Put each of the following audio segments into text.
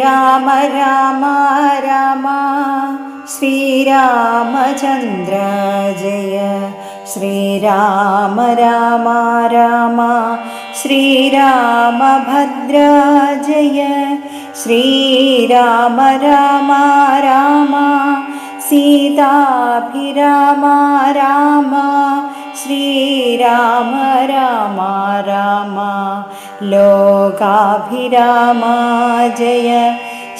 ശ്രീരാമ രാമ രാമ ശ്രീരാമചന്ദ്ര ജയ. ശ്രീരാമ രാമ രാമ ശ്രീരാമഭദ്ര ജയ. ശ്രീരാമ രാമ രാമ സീതാഭിരാമ രാമ. ശ്രീരാമ രാമ രാമ ലോകാഭിരാമ ജയ.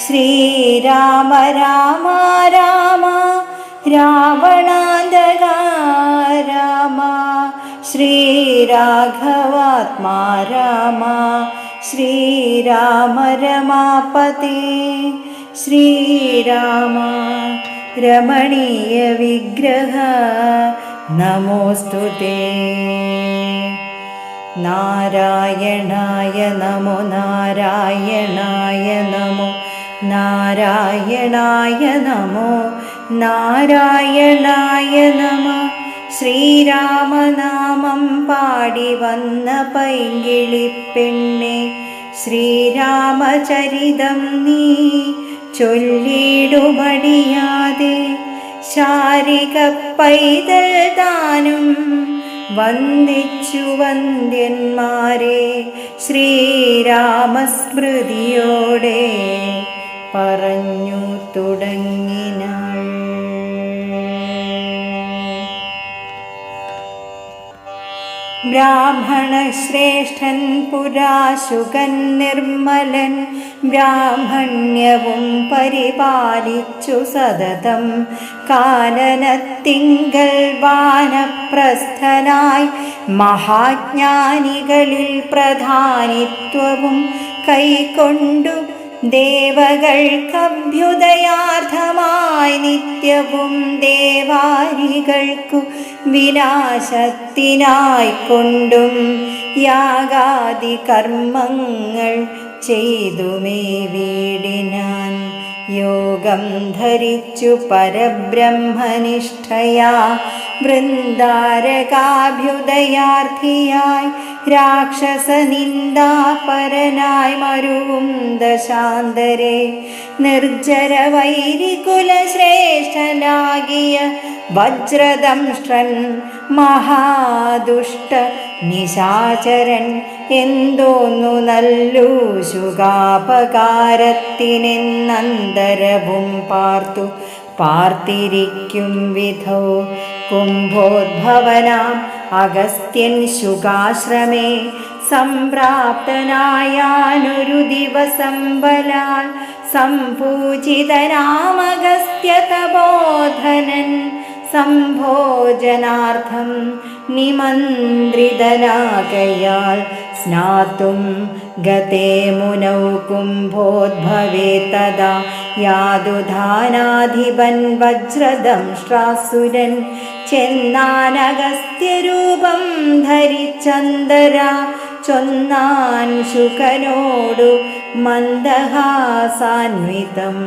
ശ്രീരാമ രാമ രാമ രാവണാന്തക രാമ. ശ്രീരാഘവാത്മാ രാമ. ശ്രീരാമ രമാപതി. ശ്രീരാമ രമണീയ വിഗ്രഹ നമോസ്തുതേ. നാരായണായ നമോ നാരായണായ നമോ നാരായണായ നമോ നാരായണായ നമഃ. ശ്രീരാമനാമം പാടി വന്ന പൈങ്കിളിപ്പെണ്ണെ, ശ്രീരാമചരിതം നീ ചൊല്ലിടുമടിയാതെ. ശാരിക പൈതൽ താനും വന്ദിച്ചു വന്ദ്യന്മാരെ, ശ്രീരാമസ്മൃതിയോടെ പറഞ്ഞു തുടങ്ങിനാൾ. ബ്രാഹ്മണശ്രേഷ്ഠൻ പുരാശുകൻ നിർമ്മലൻ, ബ്രാഹ്മണ്യവും പരിപാലിച്ചു സതതം. കാനനത്തിങ്കൽ വാനപ്രസ്ഥനായി മഹാജ്ഞാനികളിൽ പ്രധാനിത്വവും കൈക്കൊണ്ടു ദേവകൾക്കഭ്യുദയാർത്ഥമായി നിത്യവും ദേവാരികൾക്കു വിനാശത്തിനായിക്കൊണ്ടും യാഗാദി കർമ്മങ്ങൾ ചെയ്തുമേ വീടിനാൻ. യോഗം ധരിച്ചു പരബ്രഹ്മനിഷ്ഠയാ വൃന്ദാരകാഭ്യുദയാർത്ഥിയായി രാക്ഷസനിന്ദാപരനായി മരുവും ദശാന്തരെ. നിർജ്ജര വൈരികുലശ്രേഷ്ഠനാകിയ വജ്രദംഷ്ട്രൻ മഹാദുഷ്ട നിശാചരൻ എന്തോന്നു നല്ലു ശുകാപകാരത്തിനെന്നന്തരവും പാർത്തിരിക്കും വിധോ. കുംഭോദ്ഭവനാം അഗസ്ത്യൻ ശുകാശ്രമേ സംപ്രാപ്തനായാനൊരു ദിവസം ബലാൽ. സംപൂജിതനാമഗസ്ത്യ തപോധനൻ സംഭോജനാർത്ഥം നിമന്ത്രിതനാകയാൽ. സ്നാതും ഗതേ മുനൗ കുംഭോദ്ഭവേ തദാ യാതുധാനാധിപൻ വജ്രദംഷ്ട്രാസുരൻ. ചെന്നാനഗസ്ത്യരൂപം ധരിച്ചന്തരാ ചൊന്നാൻ ശുകനോടു മന്ദഹാസാന്വിതം.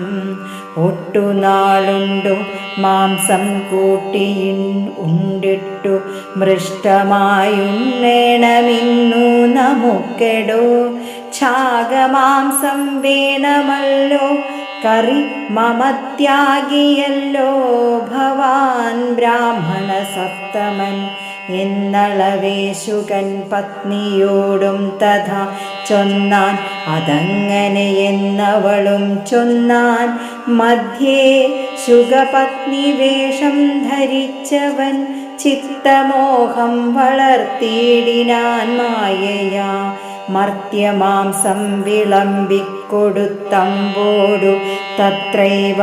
ഒട്ടുനാളുണ്ടു മാംസം കൂട്ടിയുണ്ടിട്ടു മൃഷ്ടമായുണ്ണേണമിന്നു നമുക്കെടോ. ഛാഗമാംസം വേണമല്ലോ കറി മമത്യാഗിയല്ലോ ഭവാൻ ബ്രാഹ്മണ സപ്തമൻ. എന്നളവേ ശുകൻ പത്നിയോടും തഥാ ചൊന്നാൻ. അതങ്ങനെ എന്നവളും ചൊന്നാൻ. മധ്യേ ശുകപത്നി വേഷം ധരിച്ചവൻ ചിത്തമോഹം വളർത്തിയിടിനാൻ മായയാ. മർത്യമാംസം വിളമ്പിക്കൊടുത്തമ്പോടു തത്രൈവ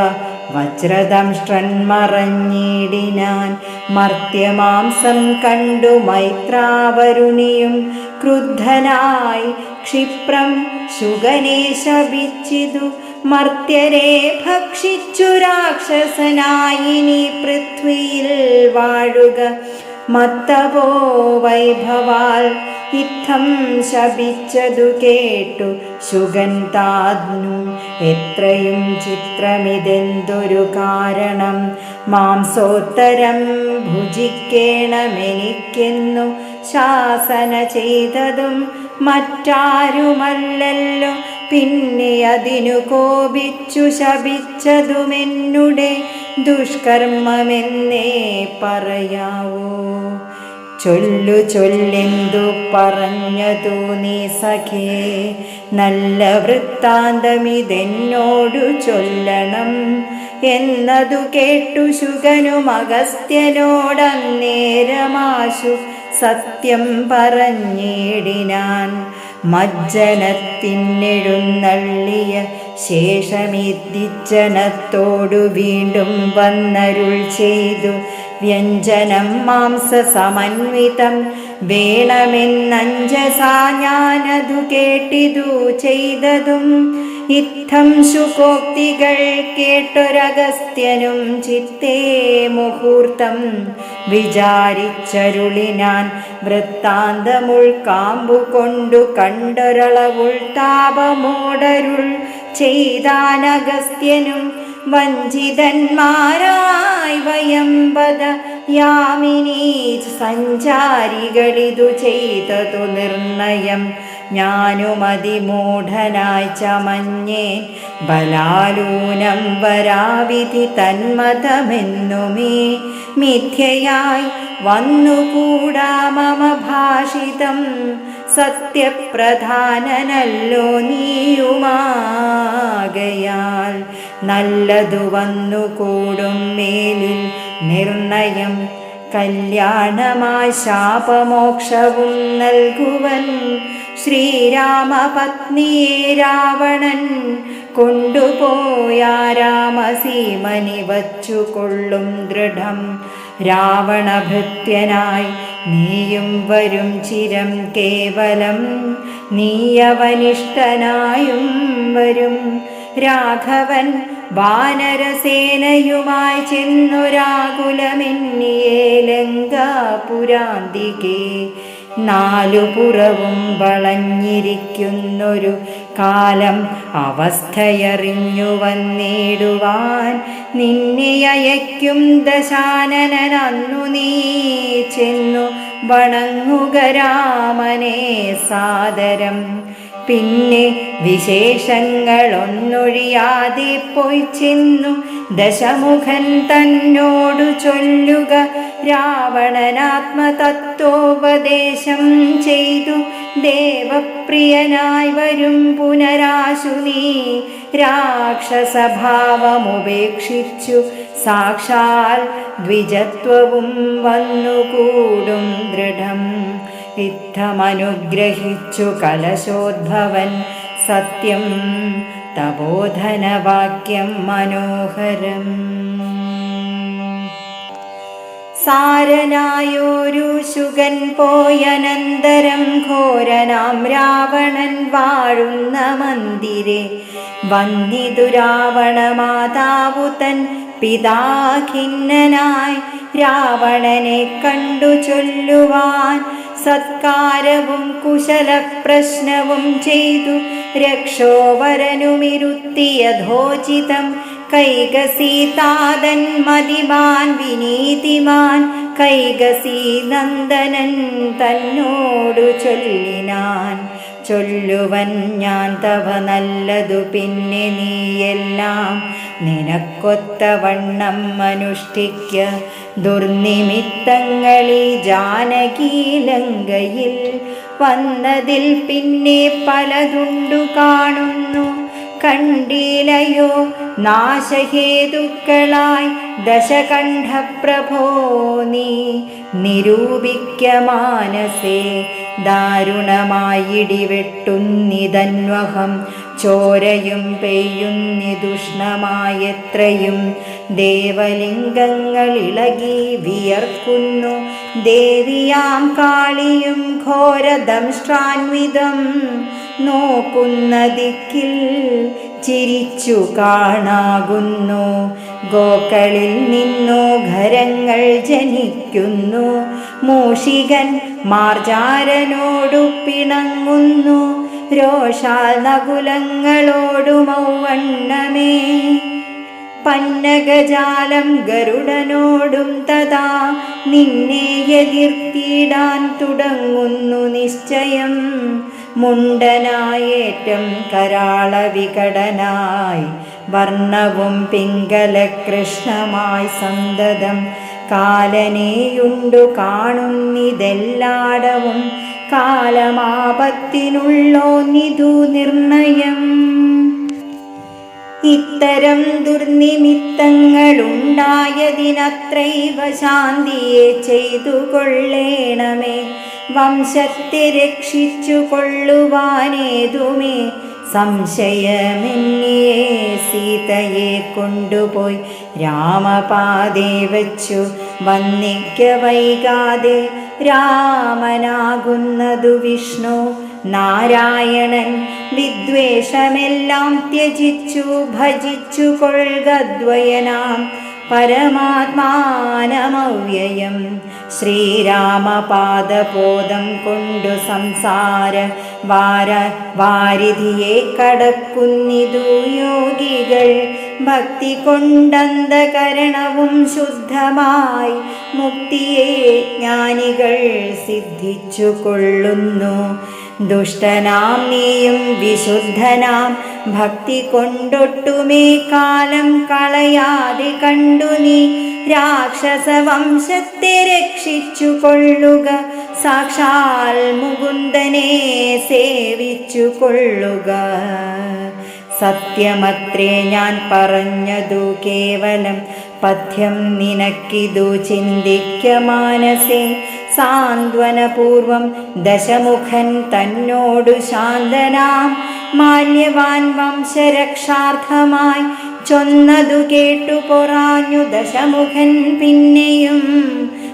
വജ്രദംഷ്ട്രൻ മറഞ്ഞിടിനാൻ. മർത്യമാംസം കണ്ടു മൈത്രാവരുണിയും ക്രുദ്ധനായി ക്ഷിപ്രം ശുകനെ ശപിച്ചിതു. മർത്യരെ ഭക്ഷിച്ചു രാക്ഷസനായി നീ പൃഥ്വിയിൽ വാഴുക. മത്തവോ വൈഭവാൽ ഇത്തം ശപിച്ചതു കേട്ടു ശുകൻ താന്നു. എത്രയും ചിത്രമിതെന്തൊരു കാരണം, മാംസോത്തരം ഭുജിക്കേണമെനിക്കെന്നു ശാസന ചെയ്തതും മറ്റാരുമല്ലല്ലോ പിന്നെ അതിനു കോപിച്ചു ശപിച്ചതുമെന്നുടെ ദുഷ്കർമ്മമെന്നേ പറയാവൂ. ചൊല്ലെന്തു പറഞ്ഞതു നീ സഖേ, നല്ല വൃത്താന്തമിതെന്നോടു ചൊല്ലണം എന്നതു കേട്ടു ശുകനും അഗസ്ത്യനോടന്നേരമാശു സത്യം പറഞ്ഞിടിനാൻ. മജ്ജനത്തിനെഴുന്നള്ളിയ ശേഷമിദ്ദിജ്ജനത്തോടു വീണ്ടും വന്നരുൾ ചെയ്തു, വ്യഞ്ജനം മാംസസമന്വിതം വേണമെന്നഞ്ജസാ ഞാനതു കേട്ടിതു ചെയ്തതും. ഇത്തം ശുകോക്തികൾ കേട്ടൊരഗസ്ത്യനും ചിത്തേ മുഹൂർത്തം വിചാരിച്ചരുളിനാൻ. വൃത്താന്തമുൾക്കാമ്പു കൊണ്ടു കണ്ടൊരളവുൾ താപമോടരുൾ ചെയ്താനഗസ്ത്യനും, വഞ്ചിതന്മാരായി വയംബദ യാമിനീ സഞ്ചാരികളിതു ചെയ്തതു നിർണയം. ഞാനുമതിമൂഢനായി ചമഞ്ഞേൻ ബലാലൂനം വരാവിധി തന്മതമെന്നുമേ മിഥ്യയായി വന്നുകൂടാ മമ ഭാഷിതം. സത്യപ്രധാനനല്ലോ നീയുമാകയാൽ നല്ലതു വന്നുകൂടും മേലിൽ നിർണയം. കല്യാണമായി ശാപമോക്ഷവും നൽകുവൻ ശ്രീരാമപത്നിയെ രാവണൻ കൊണ്ടുപോയാരാമസീമനി വച്ചുകൊള്ളും ദൃഢം. രാവണഭൃത്യനായി നീയും വരും ചിരം കേവലം, നീയവനിഷ്ഠനായും വരും. രാഘവൻ വാനരസേനയുമായി ചെന്നു രാകുലമെന്നിയേ ലങ്കാപുരാന്തികേ. നാലുപുറവും വളഞ്ഞിരിക്കുന്നൊരു കാലം അവസ്ഥയറിഞ്ഞു വന്നിടുവാൻ നിന്നെ അയക്കും ദശാനനന്നു നീ ചെന്നു വണങ്ങുക രാമനെ സാദരം. പിന്നെ വിശേഷങ്ങളൊന്നൊഴിയാതെ പോയി ചെന്നു ദശമുഖൻ തന്നോടു ചൊല്ലുക. രാവണനാത്മതത്വോപദേശം ചെയ്തു ദേവപ്രിയനായി വരും പുനരാശു നീ. രാക്ഷസഭാവമുപേക്ഷിച്ചു സാക്ഷാൽ ദ്വിജത്വവും വന്നുകൂടും ദൃഢം. ഇത്തമനുഗ്രഹിച്ചു കലശോദ്ഭവൻ സത്യം തപോധനവാക്യം മനോഹരം. സാരനായൊരു ശുകൻ പോയനന്തരം ഘോരനാം രാവണൻ വാഴുന്ന മന്ദിരെ വന്നിതു രാവണ മാതാവു തൻ പിതാഖിന്നനായി രാവണനെ കണ്ടു ചൊല്ലുവാൻ. സത്കാരവും കുശലപ്രശ്നവും ചെയ്തു രക്ഷോവരനുമിരുത്തിയധോചിതം. കൈകസീതാതൻ മതിമാൻ വിനീതിമാൻ കൈകസീനന്ദനൻ തന്നോടു ചൊല്ലിനാൻ. ചൊല്ലുവൻ ഞാൻ തവ നല്ലതു പിന്നെ നീയെല്ലാം നിനക്കൊത്തവണ്ണം അനുഷ്ഠിക്ക. ദുർനിമിത്തങ്ങളീ ജാനകി ലങ്കയിൽ വന്നതിൽ പിന്നെ പലതുണ്ടു കാണുന്നു. കണ്ടിലയോ നാശഹേതുക്കളായി ദശകണ്ഠപ്രഭോ നീ നിരൂപിക്ക മാനസേ. ദാരുണമായിടിവെട്ടുന്നിതന്വഹം ചോരയും പെയ്യുന്നിതുഷ്ണമായെത്രയും. ദേവലിംഗങ്ങളിളകി വിയർക്കുന്നു ദേവിയാം കാളിയും ഘോരദംഷ്ട്രാന്വിതം. നോക്കുന്ന ദിക്കിൽ ചിരിച്ചു കാണാകുന്നു. ഗോക്കളിൽ നിന്നു ഘരങ്ങൾ ജനിക്കുന്നു. മൂഷികൻ മാർജാരനോടു പിണങ്ങുന്നു. രോഷാൽ നകുലങ്ങളോടു മൗവണ്ണമേ. പന്നഗജാലം ഗരുഡനോടും തഥാ നിന്നെ എതിർത്തിടാൻ തുടങ്ങുന്നു നിശ്ചയം. മുണ്ടനായേറ്റം കരാള വികടനായി വർണ്ണവും പിംഗലകൃഷ്ണമായി സന്തതം കാലനെയുണ്ടു കാണുന്നിതെല്ലാടവും കാലമാപത്തിനുള്ളോന്നിതു നിർണയം. ഇത്തരം ദുർനിമിത്തങ്ങളുണ്ടായതിനത്രൈവ ശാന്തിയെ ചെയ്തു കൊള്ളേണമേ. വംശത്തെ രക്ഷിച്ചു കൊള്ളുവാനേതുമേ സംശയമെന്നിയെ സീതയെ കൊണ്ടുപോയി രാമപാദേ വച്ചു വന്നിക്ക വൈകാതെ. രാമനാകുന്നതു വിഷ്ണു നാരായണൻ വിദ്വേഷമെല്ലാം ത്യജിച്ചു ഭജിച്ചു കൊൾകദ്വയനാം പരമാത്മാനമവ്യയം. ശ്രീരാമപാദപോദം കൊണ്ടു സംസാര വാരിധിയെ കടക്കുന്നിതു യോഗികൾ. ഭക്തി കൊണ്ടന്തകരണവും ശുദ്ധമായി മുക്തിയെ ജ്ഞാനികൾ സിദ്ധിച്ചു കൊള്ളുന്നു. ദുഷ്ടനാം നീയും വിശുദ്ധനാം ഭക്തി കൊണ്ടൊട്ടുമേ കാലം കളയാതെ കണ്ടു നീ രാക്ഷസവംശത്തെ രക്ഷിച്ചു കൊള്ളുക. സാക്ഷാൽ മുകുന്ദനെ സേവിച്ചു കൊള്ളുക. സത്യമത്രേ ഞാൻ പറഞ്ഞതു കേവലം പഥ്യം നിനക്കിതു ചിന്തിക്ക മാനസേ. സാന്ത്വനപൂർവം ദശമുഖൻ തന്നോടു ശാന്തനാം മാല്യവാൻ വംശരക്ഷാർത്ഥമായി ചൊന്നതു കേട്ടു പൊറാഞ്ഞു ദശമുഖൻ. പിന്നെയും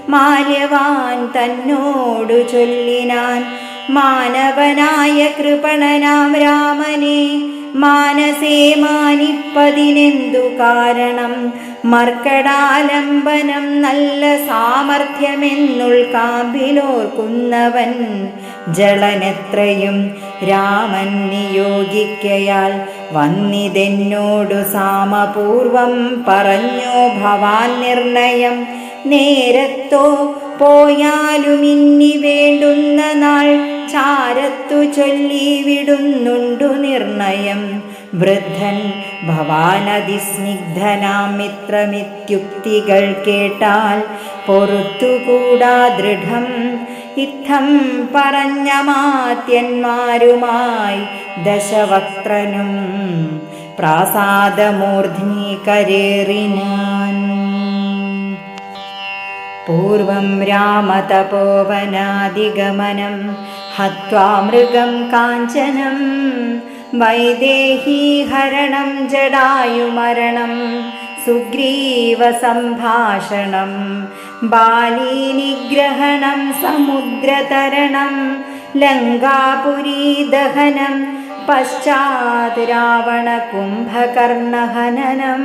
മാല്യവാൻ തന്നോടു ചൊല്ലിനാൻ മാനവനായ കൃപണനാം രാമനെ മാനസേ മാനിപ്പതിനെന്തു കാരണം. മർക്കടാലംബനം നല്ല സാമർഥ്യമെന്നുൾക്കാമ്പിലോർക്കുന്നവൻ ജളനെത്രയും രാമൻ നിയോഗിക്കയാൽ വന്നിതെന്നോടു സാമപൂർവം പറഞ്ഞോ ഭവാൻ നിർണയം. നേരത്തോ പോയാലുമിന്നി വേണ്ടുന്ന നാൾ ചാരത്തു ചൊല്ലി വിടുന്നുണ്ടു നിർണയം. വൃദ്ധൻ ഭവാനതിസ്നിഗ്ധനാം മിത്രമിത്യുക്തികൾ കേട്ടാൽ പൊറുത്തുകൂടാ ദൃഢം. ഇത്തം പറഞ്ഞ മാത്യന്മാരുമായി ദശവക്ത്രനും പ്രാസാദമൂർധ്നി കരേറിനാൻ. പൂർവം രാമതപോവനാദിഗമനം ഹത്വാ മൃഗം കാഞ്ചനം വൈദേഹീഹരണം ജടായുമരണം സുഗ്രീവസംഭാഷണം ബാലീനിഗ്രഹണം സമുദ്രതരണം ലങ്കാപുരീദഹനം പശ്ചാത് രാവണകുംഭകർണഹനനം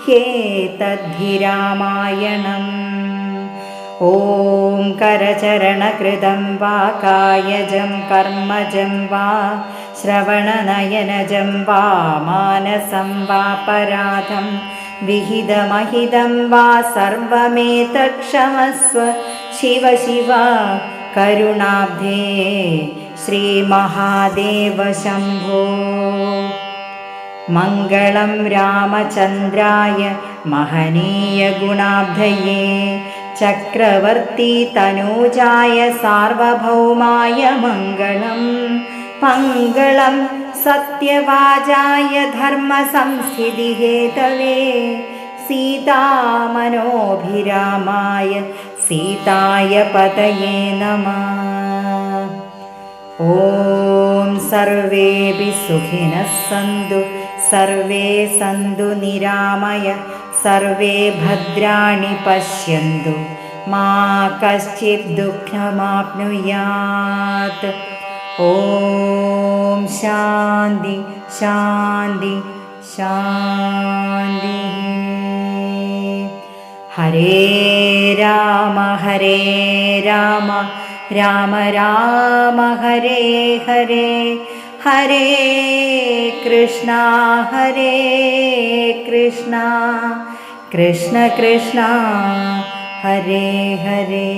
ഹേതദ്ധി രാമായണം. ഓം കരചരണകൃതം വാ കായജം കർമ്മജം വാ ശ്രവണനയനജം വാ മാനസം വാപരാധം വിഹിതമഹിതം വാ സർവമേതക്ഷമസ്വ. ശിവ ശിവ കരുണാബ്ധേ ശ്രീമഹാദേവ ശംഭോ. മംഗളം രാമചന്ദ്രായ മഹനീയ ഗുണാബ്ധയേ ചക്രവർത്തി തനൂജായ സാർവഭൗമായ മംഗളം. മംഗളം സത്യവാചായ ധർമ്മസംസ്ഥിതി ഹേതവേ സീതാമനോഭിരാമായ സീതായ പതയേ നമഃ. ഓം സർവേഭി സുഖിനഃ സന്തു സർവേ സന്തു നിരാമയ സർവേ ഭദ്രാണി പശ്യന്തു മാ കശ്ചിത് ദുഃഖമാപ്നുയാത്. ഓം ശാന്തി ശാന്തി ശാന്തി. ഹരേ രാമ രാമ രാമ ഹരേ ഹരേ ഹരേ കൃഷ്ണ കൃഷ്ണ കൃഷ്ണ ഹരേ ഹരേ.